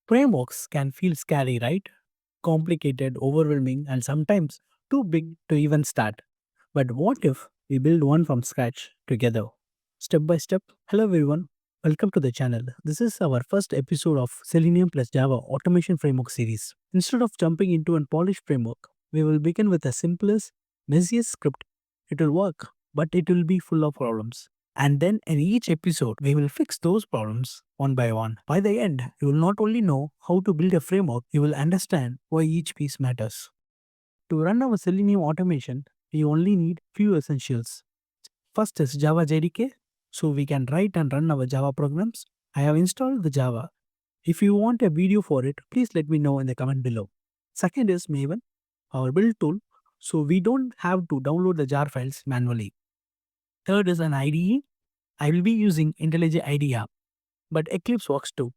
Frameworks can feel scary, right? Complicated, overwhelming, and sometimes too big to even start. But what if we build one from scratch together? Step by step. Hello everyone. Welcome to the channel. This is our first episode of Selenium plus Java automation framework series. Instead of jumping into a polished framework, we will begin with the simplest, messiest script. It will work, but it will be full of problems. And then in each episode, we will fix those problems one by one. By the end, you will not only know how to build a framework, you will understand why each piece matters. To run our Selenium automation, we only need few essentials. First is Java JDK, so we can write and run our Java programs. I have installed the Java. If you want a video for it, please let me know in the comment below. Second is Maven, our build tool, so we don't have to download the jar files manually. Third is an IDE. I will be using IntelliJ IDE app, but Eclipse works too.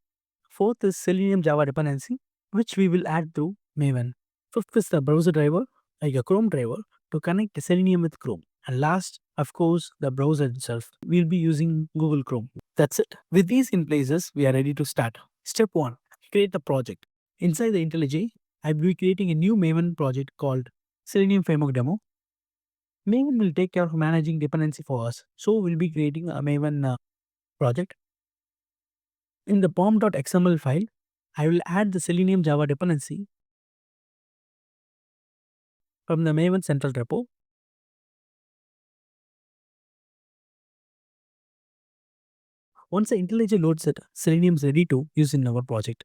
Fourth is Selenium Java dependency, which we will add to Maven. Fifth is the browser driver, like a Chrome driver, to connect Selenium with Chrome. And last, of course, the browser itself. We'll be using Google Chrome. That's it. With these in places, we are ready to start. Step 1. Create the project. Inside the IntelliJ, I will be creating a new Maven project called Selenium Framework Demo. Maven will take care of managing dependency for us. So we'll be creating a Maven project. In the pom.xml file, I will add the Selenium Java dependency from the Maven central repo. Once the IntelliJ loads it, Selenium is ready to use in our project.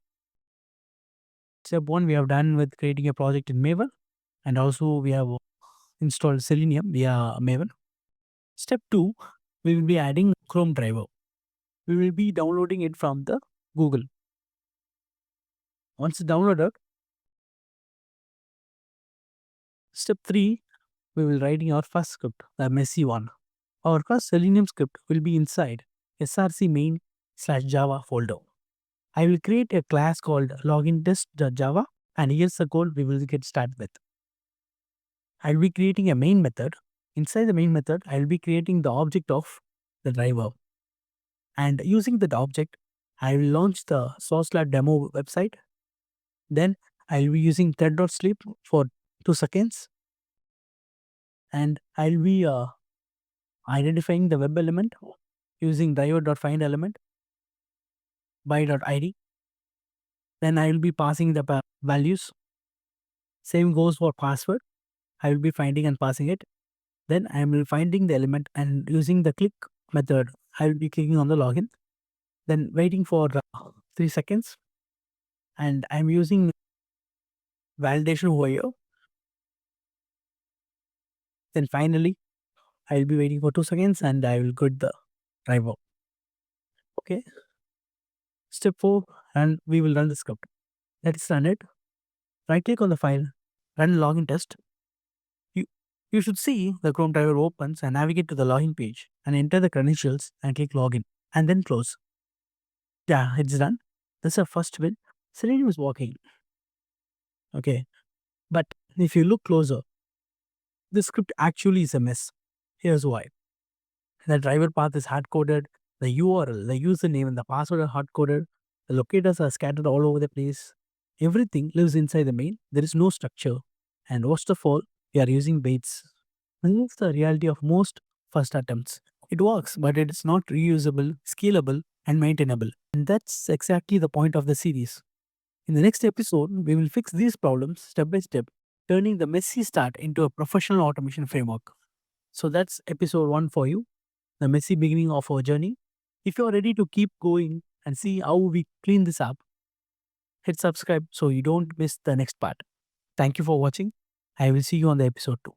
Step 1 we have done with creating a project in Maven, and also we have installed Selenium via Maven. Step 2, we will be adding Chrome driver. We will be downloading it from the Google. Once downloaded, step 3, we will writing our first script, the messy one. Our first Selenium script will be inside src main/java folder. I will create a class called login test.java, and here's the code we will get started with. I'll be creating a main method. Inside the main method, I'll be creating the object of the driver. And using that object, I will launch the source.demo website. Then I'll be using thread.sleep for 2 seconds. And I'll be identifying the web element using driver.findElement by.id. Then I will be passing the values. Same goes for password. I will be finding and passing it. Then I will finding the element and using the click method. I will be clicking on the login. Then waiting for 3 seconds. And I'm using validation over here. Then finally, I will be waiting for 2 seconds and I will get the driver. Okay. Step 4, and we will run the script. Let's run it. Right click on the file, run login test. You should see the Chrome driver opens and navigate to the login page and enter the credentials and click login and then close. Yeah, it's done. That's our first win. Selenium is working. Okay. But if you look closer, the script actually is a mess. Here's why. The driver path is hard coded, the URL, the username, and the password are hard coded, the locators are scattered all over the place. Everything lives inside the main. There is no structure. And worst of all, we are using baits. This is the reality of most first attempts. It works, but it is not reusable, scalable, and maintainable. And that's exactly the point of the series. In the next episode, we will fix these problems step by step, turning the messy start into a professional automation framework. So that's episode 1 for you, the messy beginning of our journey. If you are ready to keep going and see how we clean this up, hit subscribe so you don't miss the next part. Thank you for watching. I will see you on the episode 2.